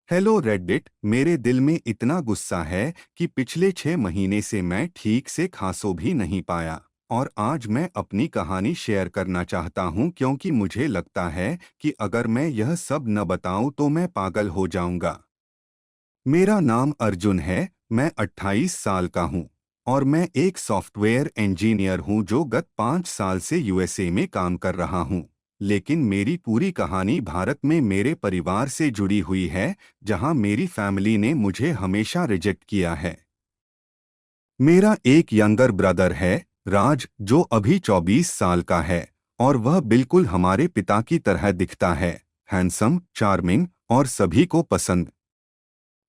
Hello Reddit. मेरे दिल में इतना गुस्सा है कि पिछले 6 महीने से मैं ठीक से खांसो भी नहीं पाया। और आज मैं अपनी कहानी शेयर करना चाहता हूँ क्योंकि मुझे लगता है कि अगर मैं यह सब न बताऊं तो मैं पागल हो जाऊंगा। मेरा नाम अर्जुन है। मैं 28 साल का हूँ और मैं एक सॉफ्टवेयर इंजीनियर हूँ जो गत 5 साल से यूएसए में काम कर रहा हूँ। लेकिन मेरी पूरी कहानी भारत में मेरे परिवार से जुड़ी हुई है, जहाँ मेरी फैमिली ने मुझे हमेशा रिजेक्ट किया है। मेरा एक यंगर ब्रदर है, राज, जो अभी 24 साल का है और वह बिल्कुल हमारे पिता की तरह दिखता है। हैंडसम, चार्मिंग और सभी को पसंद।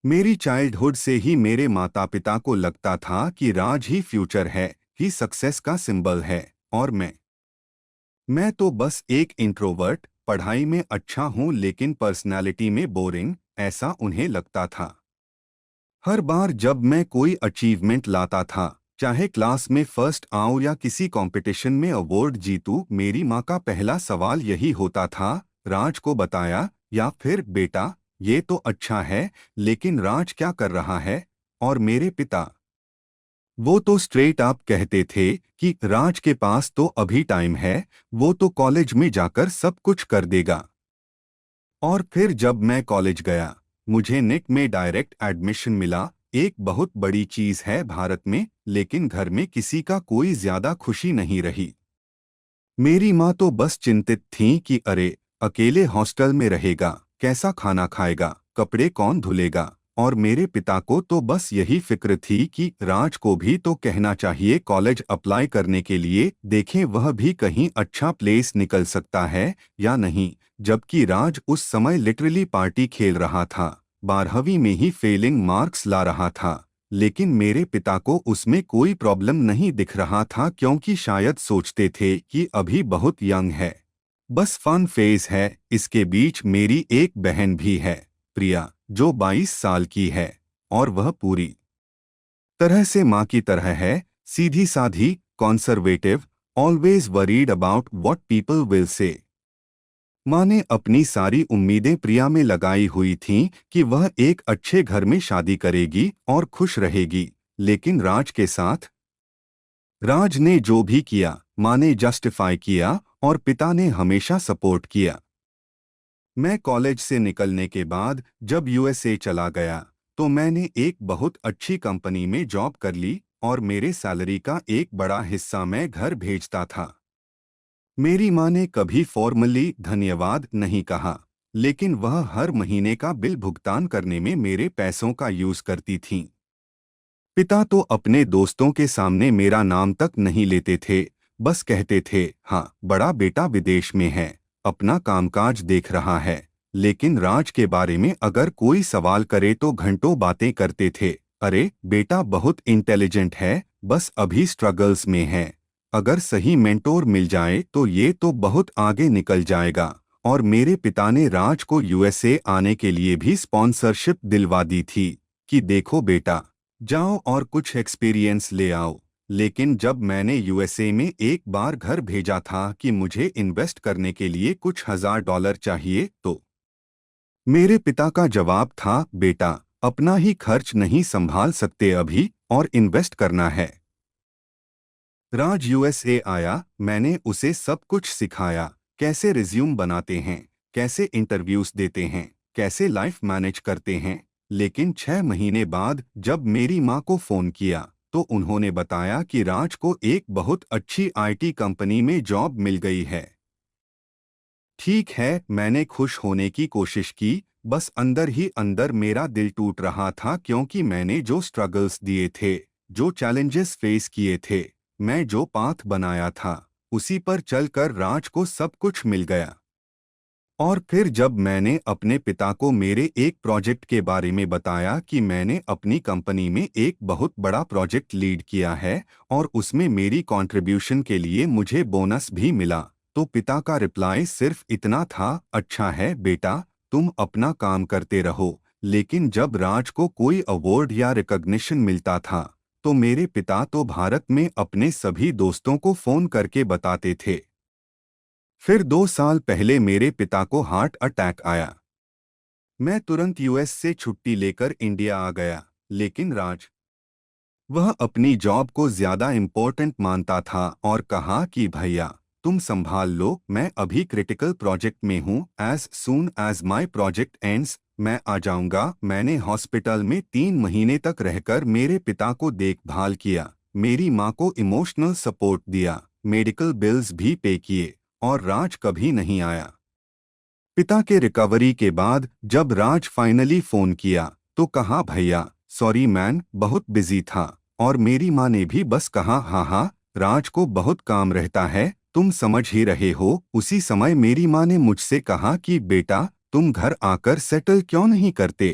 मेरी चाइल्डहुड से ही मेरे माता पिता को लगता था कि राज ही फ्यूचर है, ही सक्सेस का सिंबल है। और मैं तो बस एक इंट्रोवर्ट, पढ़ाई में अच्छा हूँ लेकिन पर्सनालिटी में बोरिंग, ऐसा उन्हें लगता था। हर बार जब मैं कोई अचीवमेंट लाता था, चाहे क्लास में फर्स्ट आऊं या किसी कंपटीशन में अवार्ड जीतूं, मेरी माँ का पहला सवाल यही होता था, राज को बताया? या फिर बेटा, ये तो अच्छा है, लेकिन राज क्या कर रहा है? और मेरे पिता, वो तो स्ट्रेट अप कहते थे कि राज के पास तो अभी टाइम है, वो तो कॉलेज में जाकर सब कुछ कर देगा। और फिर जब मैं कॉलेज गया, मुझे नेट में डायरेक्ट एडमिशन मिला। एक बहुत बड़ी चीज है भारत में, लेकिन घर में किसी का कोई ज्यादा खुशी नहीं रही। मेरी माँ तो बस चिंतित थी कि अरे, अकेले हॉस्टल में रहेगा, कैसा खाना खाएगा, कपड़े कौन धुलेगा। और मेरे पिता को तो बस यही फिक्र थी कि राज को भी तो कहना चाहिए कॉलेज अप्लाई करने के लिए, देखें वह भी कहीं अच्छा प्लेस निकल सकता है या नहीं। जबकि राज उस समय लिटरली पार्टी खेल रहा था, 12वीं में ही फेलिंग मार्क्स ला रहा था। लेकिन मेरे पिता को उसमें कोई प्रॉब्लम नहीं दिख रहा था, क्योंकि शायद सोचते थे कि अभी बहुत यंग है, बस फन फेज है। इसके बीच मेरी एक बहन भी है, प्रिया, जो 22 साल की है और वह पूरी तरह से माँ की तरह है, सीधी साधी, conservative, always worried about what people will say. माँ ने अपनी सारी उम्मीदें प्रिया में लगाई हुई थीं कि वह एक अच्छे घर में शादी करेगी और खुश रहेगी। लेकिन राज के साथ, राज ने जो भी किया, माँ ने जस्टिफाई किया और पिता ने हमेशा सपोर्ट किया। मैं कॉलेज से निकलने के बाद जब यूएसए चला गया, तो मैंने एक बहुत अच्छी कंपनी में जॉब कर ली और मेरे सैलरी का एक बड़ा हिस्सा मैं घर भेजता था। मेरी माँ ने कभी फॉर्मली धन्यवाद नहीं कहा, लेकिन वह हर महीने का बिल भुगतान करने में मेरे पैसों का यूज करती थीं। पिता तो अपने दोस्तों के सामने मेरा नाम तक नहीं लेते थे, बस कहते थे, हाँ, बड़ा बेटा विदेश में है, अपना कामकाज देख रहा है। लेकिन राज के बारे में अगर कोई सवाल करे तो घंटों बातें करते थे। अरे बेटा बहुत इंटेलिजेंट है, बस अभी स्ट्रगल्स में है, अगर सही मेंटोर मिल जाए तो ये तो बहुत आगे निकल जाएगा। और मेरे पिता ने राज को यूएसए आने के लिए भी स्पॉन्सरशिप दिलवा दी थी कि देखो बेटा, जाओ और कुछ एक्सपीरियंस ले आओ। लेकिन जब मैंने यूएसए में एक बार घर भेजा था कि मुझे इन्वेस्ट करने के लिए कुछ $1000 चाहिए, तो मेरे पिता का जवाब था, बेटा, अपना ही खर्च नहीं संभाल सकते अभी, और इन्वेस्ट करना है। राज यूएसए आया, मैंने उसे सब कुछ सिखाया, कैसे रिज्यूम बनाते हैं, कैसे इंटरव्यूज देते हैं, कैसे लाइफ मैनेज करते हैं। लेकिन 6 महीने बाद जब मेरी माँ को फोन किया, तो उन्होंने बताया कि राज को एक बहुत अच्छी आईटी कंपनी में जॉब मिल गई है। ठीक है, मैंने खुश होने की कोशिश की, बस अंदर ही अंदर मेरा दिल टूट रहा था, क्योंकि मैंने जो स्ट्रगल्स दिए थे, जो चैलेंजेस फेस किए थे, मैं जो पाथ बनाया था, उसी पर चलकर राज को सब कुछ मिल गया। और फिर जब मैंने अपने पिता को मेरे एक प्रोजेक्ट के बारे में बताया कि मैंने अपनी कंपनी में एक बहुत बड़ा प्रोजेक्ट लीड किया है और उसमें मेरी कंट्रीब्यूशन के लिए मुझे बोनस भी मिला, तो पिता का रिप्लाई सिर्फ इतना था, अच्छा है बेटा, तुम अपना काम करते रहो। लेकिन जब राज को कोई अवार्ड या रिकॉग्निशन मिलता था, तो मेरे पिता तो भारत में अपने सभी दोस्तों को फोन करके बताते थे। फिर 2 साल पहले मेरे पिता को हार्ट अटैक आया। मैं तुरंत यूएस से छुट्टी लेकर इंडिया आ गया, लेकिन राज, वह अपनी जॉब को ज्यादा इम्पोर्टेंट मानता था और कहा कि भैया, तुम संभाल लो, मैं अभी क्रिटिकल प्रोजेक्ट में हूँ, as soon as my project ends मैं आ जाऊंगा। मैंने हॉस्पिटल में 3 महीने तक रहकर मेरे पिता को देखभाल किया, मेरी माँ को इमोशनल सपोर्ट दिया, मेडिकल बिल्स भी पे किए, और राज कभी नहीं आया। पिता के रिकवरी के बाद जब राज फाइनली फोन किया तो कहा, भैया सॉरी मैन, बहुत बिजी था। और मेरी माँ ने भी बस कहा, हाँ हाँ, राज को बहुत काम रहता है, तुम समझ ही रहे हो। उसी समय मेरी माँ ने मुझसे कहा कि बेटा, तुम घर आकर सेटल क्यों नहीं करते?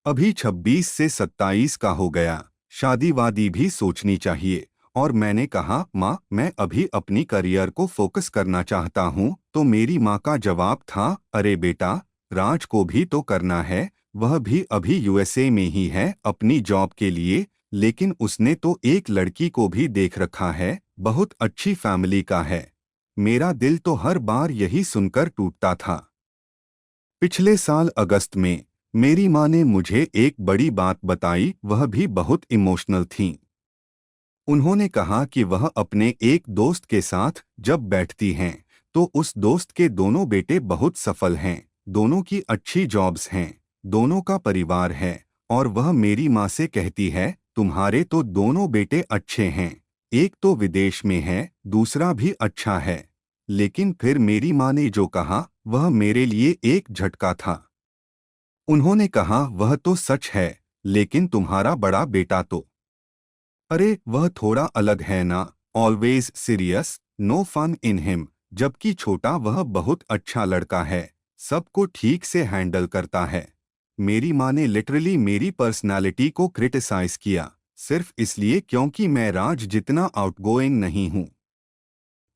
अभी 26 से 27 का हो गया, शादी वादी भी सोचनी चाहिए। और मैंने कहा, माँ मैं अभी अपनी करियर को फोकस करना चाहता हूँ। तो मेरी माँ का जवाब था, अरे बेटा, राज को भी तो करना है, वह भी अभी यूएसए में ही है अपनी जॉब के लिए, लेकिन उसने तो एक लड़की को भी देख रखा है, बहुत अच्छी फैमिली का है। मेरा दिल तो हर बार यही सुनकर टूटता था। पिछले साल अगस्त में मेरी माँ ने मुझे एक बड़ी बात बताई, वह भी बहुत इमोशनल थी। उन्होंने कहा कि वह अपने एक दोस्त के साथ जब बैठती हैं तो उस दोस्त के दोनों बेटे बहुत सफल हैं, दोनों की अच्छी जॉब्स हैं, दोनों का परिवार है, और वह मेरी माँ से कहती है, तुम्हारे तो दोनों बेटे अच्छे हैं, एक तो विदेश में है, दूसरा भी अच्छा है। लेकिन फिर मेरी माँ ने जो कहा वह मेरे लिए एक झटका था। उन्होंने कहा, वह तो सच है, लेकिन तुम्हारा बड़ा बेटा तो, अरे वह थोड़ा अलग है ना, always serious, no fun in him. जबकि छोटा वह बहुत अच्छा लड़का है, सबको ठीक से हैंडल करता है। मेरी माँ ने लिटरली मेरी पर्सनालिटी को क्रिटिसाइज किया, सिर्फ इसलिए क्योंकि मैं राज जितना आउटगोइंग नहीं हूँ।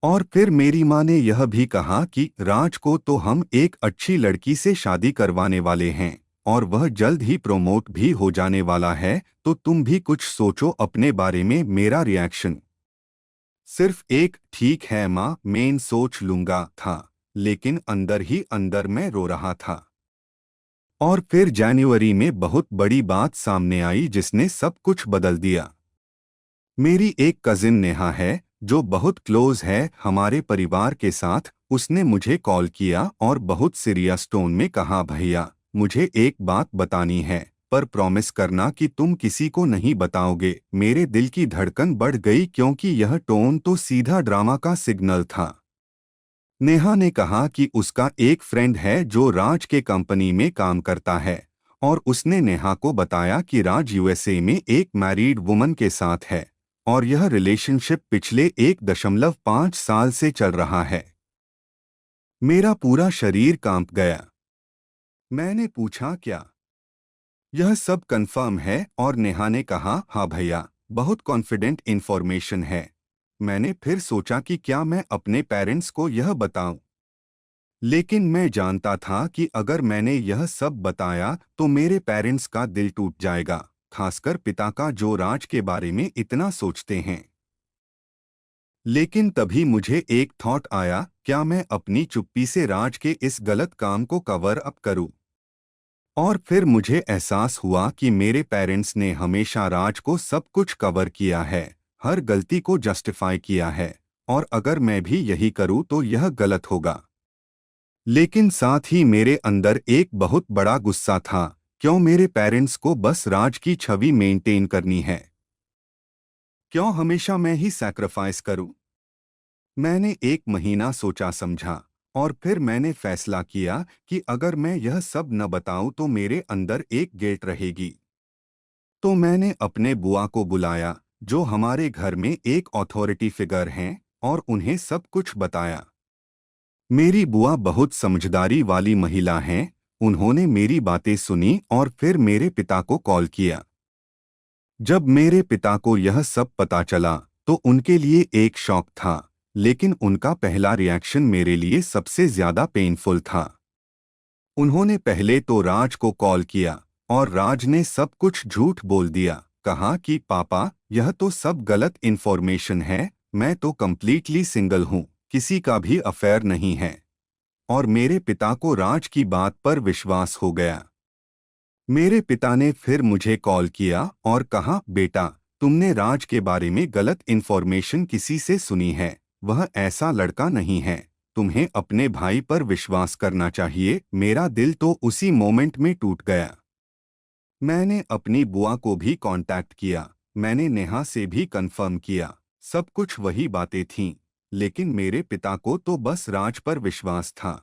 और फिर मेरी माँ ने यह भी कहा कि राज को तो हम एक अच्छी लड़की से शादी करवाने वाले हैं, और वह जल्द ही प्रमोट भी हो जाने वाला है, तो तुम भी कुछ सोचो अपने बारे में। मेरा रिएक्शन सिर्फ एक ठीक है माँ, मैं सोच लूंगा था, लेकिन अंदर ही अंदर मैं रो रहा था। और फिर जनवरी में बहुत बड़ी बात सामने आई जिसने सब कुछ बदल दिया। मेरी एक कजिन नेहा है जो बहुत क्लोज है हमारे परिवार के साथ, उसने मुझे कॉल किया और बहुत सीरियस टोन में कहा, भैया मुझे एक बात बतानी है, पर प्रॉमिस करना कि तुम किसी को नहीं बताओगे। मेरे दिल की धड़कन बढ़ गई क्योंकि यह टोन तो सीधा ड्रामा का सिग्नल था। नेहा ने कहा कि उसका एक फ्रेंड है जो राज के कंपनी में काम करता है, और उसने नेहा को बताया कि राज यूएसए में एक मैरिड वुमन के साथ है, और यह रिलेशनशिप पिछले 1.5 साल से चल रहा है। मेरा पूरा शरीर कांप गया। मैंने पूछा, क्या यह सब कंफर्म है? और नेहा ने कहा, हाँ भैया, बहुत कॉन्फिडेंट इंफॉर्मेशन है। मैंने फिर सोचा कि क्या मैं अपने पेरेंट्स को यह बताऊं, लेकिन मैं जानता था कि अगर मैंने यह सब बताया तो मेरे पेरेंट्स का दिल टूट जाएगा, खासकर पिता का जो राज के बारे में इतना सोचते हैं। लेकिन तभी मुझे एक थॉट आया, क्या मैं अपनी चुप्पी से राज के इस गलत काम को कवर अप करूं? और फिर मुझे एहसास हुआ कि मेरे पेरेंट्स ने हमेशा राज को सब कुछ कवर किया है, हर गलती को जस्टिफाई किया है, और अगर मैं भी यही करूं तो यह गलत होगा। लेकिन साथ ही मेरे अंदर एक बहुत बड़ा गुस्सा था, क्यों मेरे पेरेंट्स को बस राज की छवि मेंटेन करनी है? क्यों हमेशा मैं ही सैक्रिफाइस करूं? मैंने 1 महीना सोचा समझा, और फिर मैंने फैसला किया कि अगर मैं यह सब न बताऊं तो मेरे अंदर एक गिल्ट रहेगी। तो मैंने अपने बुआ को बुलाया, जो हमारे घर में एक अथॉरिटी फिगर हैं, और उन्हें सब कुछ बताया। मेरी बुआ बहुत समझदारी वाली महिला हैं, उन्होंने मेरी बातें सुनी और फिर मेरे पिता को कॉल किया। जब मेरे पिता को यह सब पता चला तो उनके लिए एक शॉक था, लेकिन उनका पहला रिएक्शन मेरे लिए सबसे ज्यादा पेनफुल था। उन्होंने पहले तो राज को कॉल किया, और राज ने सब कुछ झूठ बोल दिया, कहा कि पापा यह तो सब गलत इन्फॉर्मेशन है, मैं तो कंप्लीटली सिंगल हूँ, किसी का भी अफेयर नहीं है। और मेरे पिता को राज की बात पर विश्वास हो गया। मेरे पिता ने फिर मुझे कॉल किया और कहा, बेटा, तुमने राज के बारे में गलत इन्फॉर्मेशन किसी से सुनी है। वह ऐसा लड़का नहीं है। तुम्हें अपने भाई पर विश्वास करना चाहिए। मेरा दिल तो उसी मोमेंट में टूट गया। मैंने अपनी बुआ को भी कांटेक्ट किया। मैंने नेहा से भी कंफर्म किया। सब कुछ वही बातें थीं, लेकिन मेरे पिता को तो बस राज पर विश्वास था।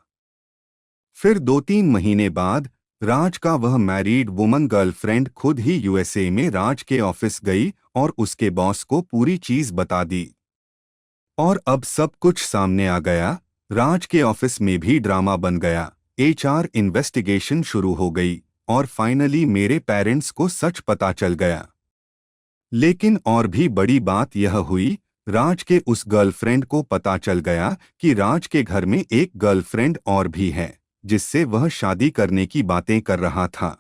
फिर 2-3 महीने बाद राज का वह मैरिड वुमन गर्लफ्रेंड खुद ही यूएसए में राज के ऑफिस गई और उसके बॉस को पूरी चीज बता दी। और अब सब कुछ सामने आ गया। राज के ऑफिस में भी ड्रामा बन गया। एचआर इन्वेस्टिगेशन शुरू हो गई और फाइनली मेरे पेरेंट्स को सच पता चल गया। लेकिन और भी बड़ी बात यह हुई, राज के उस गर्लफ्रेंड को पता चल गया कि राज के घर में एक गर्लफ्रेंड और भी है, जिससे वह शादी करने की बातें कर रहा था।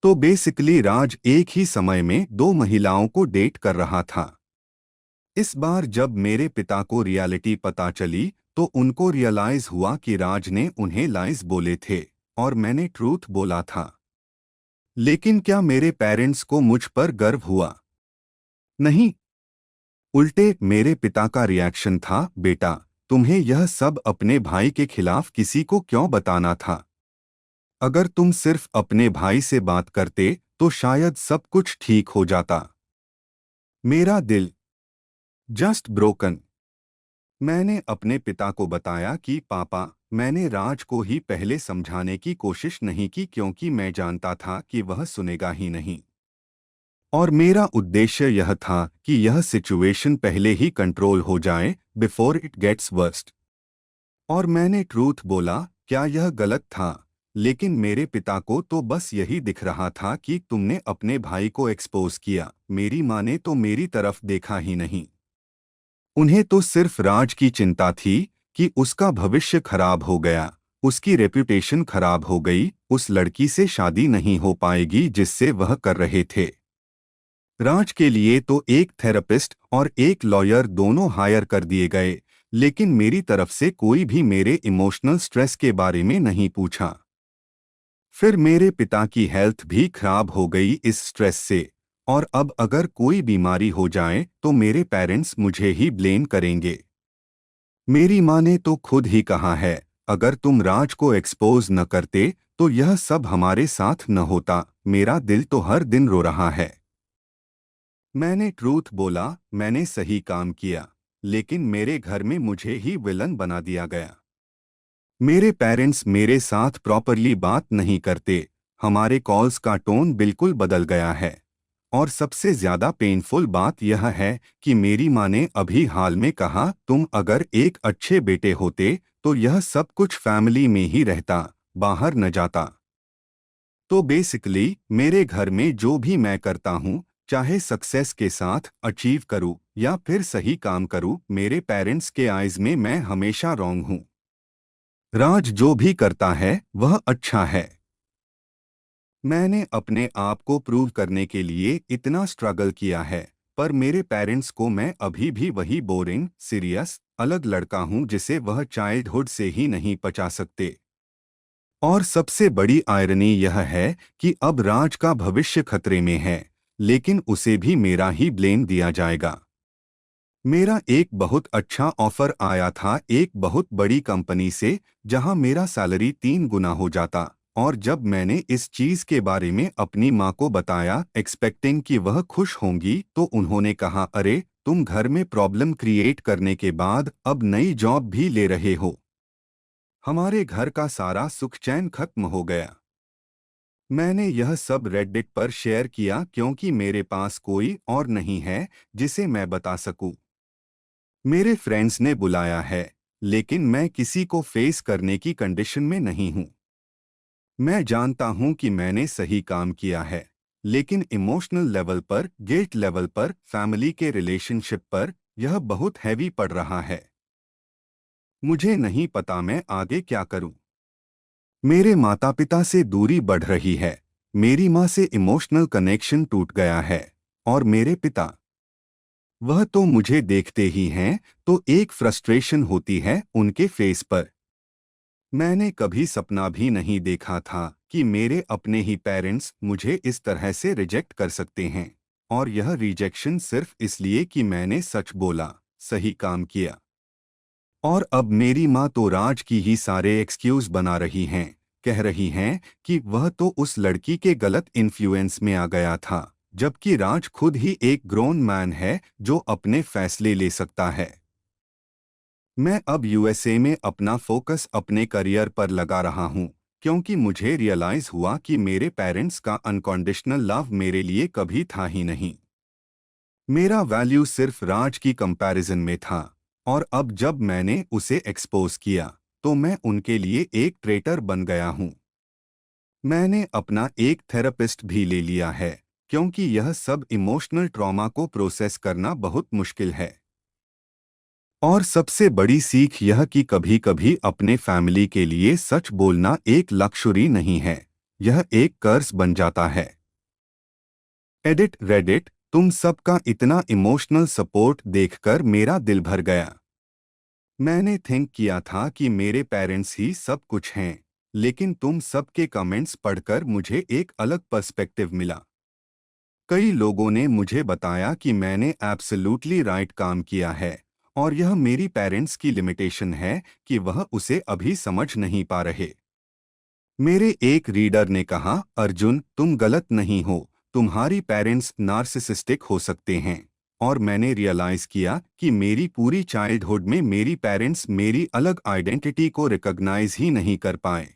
तो बेसिकली राज एक ही समय में 2 महिलाओं को डेट कर रहा था। इस बार जब मेरे पिता को रियलिटी पता चली तो उनको रियलाइज हुआ कि राज ने उन्हें लाइज बोले थे और मैंने ट्रूथ बोला था। लेकिन क्या मेरे पेरेंट्स को मुझ पर गर्व हुआ? नहीं। उल्टे मेरे पिता का रिएक्शन था, बेटा, तुम्हें यह सब अपने भाई के खिलाफ किसी को क्यों बताना था? अगर तुम सिर्फ अपने भाई से बात करते तो शायद सब कुछ ठीक हो जाता। मेरा दिल जस्ट ब्रोकन। मैंने अपने पिता को बताया कि पापा, मैंने राज को ही पहले समझाने की कोशिश नहीं की क्योंकि मैं जानता था कि वह सुनेगा ही नहीं। और मेरा उद्देश्य यह था कि यह सिचुएशन पहले ही कंट्रोल हो जाए, बिफोर इट गेट्स वर्स्ट। और मैंने ट्रूथ बोला। क्या यह गलत था? लेकिन मेरे पिता को तो बस यही दिख रहा था कि तुमने अपने भाई को एक्सपोज किया। मेरी माँ ने तो मेरी तरफ देखा ही नहीं। उन्हें तो सिर्फ राज की चिंता थी कि उसका भविष्य खराब हो गया, उसकी रेपुटेशन खराब हो गई, उस लड़की से शादी नहीं हो पाएगी जिससे वह कर रहे थे। राज के लिए तो एक थेरेपिस्ट और एक लॉयर दोनों हायर कर दिए गए, लेकिन मेरी तरफ से कोई भी मेरे इमोशनल स्ट्रेस के बारे में नहीं पूछा। फिर मेरे पिता की हेल्थ भी खराब हो गई इस स्ट्रेस से। और अब अगर कोई बीमारी हो जाए तो मेरे पेरेंट्स मुझे ही ब्लेम करेंगे। मेरी माँ ने तो खुद ही कहा है, अगर तुम राज को एक्सपोज न करते तो यह सब हमारे साथ न होता। मेरा दिल तो हर दिन रो रहा है। मैंने ट्रूथ बोला, मैंने सही काम किया, लेकिन मेरे घर में मुझे ही विलन बना दिया गया। मेरे पेरेंट्स मेरे साथ प्रॉपरली बात नहीं करते। हमारे कॉल्स का टोन बिल्कुल बदल गया है। और सबसे ज्यादा पेनफुल बात यह है कि मेरी माँ ने अभी हाल में कहा, तुम अगर एक अच्छे बेटे होते तो यह सब कुछ फैमिली में ही रहता, बाहर न जाता। तो बेसिकली मेरे घर में जो भी मैं करता हूँ, चाहे सक्सेस के साथ अचीव करूँ या फिर सही काम करूँ, मेरे पेरेंट्स के आइज में मैं हमेशा रॉन्ग हूँ। राज जो भी करता है वह अच्छा है। मैंने अपने आप को प्रूव करने के लिए इतना स्ट्रगल किया है, पर मेरे पेरेंट्स को मैं अभी भी वही बोरिंग, सीरियस, अलग लड़का हूं जिसे वह चाइल्डहुड से ही नहीं पचा सकते। और सबसे बड़ी आयरनी यह है कि अब राज का भविष्य खतरे में है, लेकिन उसे भी मेरा ही ब्लेम दिया जाएगा। मेरा एक बहुत अच्छा ऑफर आया था एक बहुत बड़ी कंपनी से, जहां मेरा सैलरी 3 गुना हो जाता। और जब मैंने इस चीज के बारे में अपनी माँ को बताया, एक्सपेक्टिंग कि वह खुश होंगी, तो उन्होंने कहा, अरे, तुम घर में प्रॉब्लम क्रिएट करने के बाद अब नई जॉब भी ले रहे हो। हमारे घर का सारा सुख चैन खत्म हो गया। मैंने यह सब रेडिट पर शेयर किया क्योंकि मेरे पास कोई और नहीं है जिसे मैं बता सकूं। मेरे फ्रेंड्स ने बुलाया है, लेकिन मैं किसी को फेस करने की कंडीशन में नहीं हूं। मैं जानता हूं कि मैंने सही काम किया है, लेकिन इमोशनल लेवल पर, गिल्ट लेवल पर, फैमिली के रिलेशनशिप पर यह बहुत हैवी पड़ रहा है। मुझे नहीं पता मैं आगे क्या करूं। मेरे माता पिता से दूरी बढ़ रही है, मेरी माँ से इमोशनल कनेक्शन टूट गया है, और मेरे पिता, वह तो मुझे देखते ही हैं तो एक फ्रस्ट्रेशन होती है उनके फेस पर। मैंने कभी सपना भी नहीं देखा था कि मेरे अपने ही पेरेंट्स मुझे इस तरह से रिजेक्ट कर सकते हैं। और यह रिजेक्शन सिर्फ इसलिए कि मैंने सच बोला, सही काम किया। और अब मेरी माँ तो राज की ही सारे एक्सक्यूज बना रही हैं, कह रही हैं कि वह तो उस लड़की के गलत इन्फ्लुएंस में आ गया था, जबकि राज खुद ही एक ग्रोन मैन है जो अपने फैसले ले सकता है। मैं अब यूएसए में अपना फोकस अपने करियर पर लगा रहा हूँ, क्योंकि मुझे रियलाइज हुआ कि मेरे पेरेंट्स का अनकंडीशनल लव मेरे लिए कभी था ही नहीं। मेरा वैल्यू सिर्फ राज की कंपैरिजन में था, और अब जब मैंने उसे एक्सपोज किया तो मैं उनके लिए एक ट्रेटर बन गया हूँ। मैंने अपना एक थेरेपिस्ट भी ले लिया है, क्योंकि यह सब इमोशनल ट्रॉमा को प्रोसेस करना बहुत मुश्किल है। और सबसे बड़ी सीख यह कि कभी-कभी अपने फैमिली के लिए सच बोलना एक लक्ष्य नहीं है, यह एक कर्ज बन जाता है। एडिट रेडिट, तुम सबका इतना इमोशनल सपोर्ट देखकर मेरा दिल भर गया। मैंने थिंक किया था कि मेरे पेरेंट्स ही सब कुछ हैं, लेकिन तुम सबके कमेंट्स पढ़कर मुझे एक अलग पर्सपेक्टिव मिला। कई लोगों ने मुझे बताया कि मैंने एब्सोल्युटली राइट काम किया है, और यह मेरी पेरेंट्स की लिमिटेशन है कि वह उसे अभी समझ नहीं पा रहे। मेरे एक रीडर ने कहा, अर्जुन तुम गलत नहीं हो, तुम्हारी पेरेंट्स नार्सिसिस्टिक हो सकते हैं। और मैंने रियलाइज किया कि मेरी पूरी चाइल्डहुड में मेरी पेरेंट्स मेरी अलग आइडेंटिटी को रिकॉग्नाइज ही नहीं कर पाए।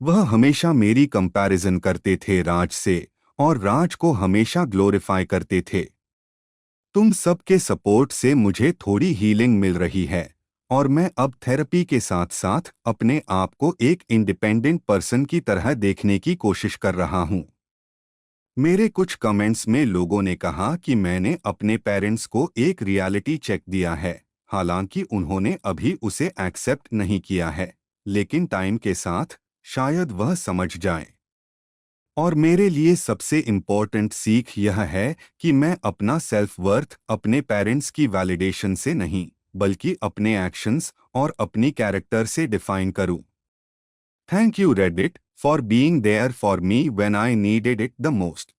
वह हमेशा मेरी कंपैरिजन करते थे राज से, और राज को हमेशा ग्लोरीफाई करते थे। तुम सबके सपोर्ट से मुझे थोड़ी हीलिंग मिल रही है, और मैं अब थेरेपी के साथ साथ अपने आप को एक इंडिपेंडेंट पर्सन की तरह देखने की कोशिश कर रहा हूँ। मेरे कुछ कमेंट्स में लोगों ने कहा कि मैंने अपने पेरेंट्स को एक रियलिटी चेक दिया है, हालांकि उन्होंने अभी उसे एक्सेप्ट नहीं किया है, लेकिन टाइम के साथ शायद वह समझ जाए। और मेरे लिए सबसे इम्पोर्टेंट सीख यह है कि मैं अपना सेल्फ वर्थ अपने पेरेंट्स की वैलिडेशन से नहीं, बल्कि अपने एक्शंस और अपनी कैरेक्टर से डिफाइन करूं। Thank you Reddit for being there for me when I needed it the most.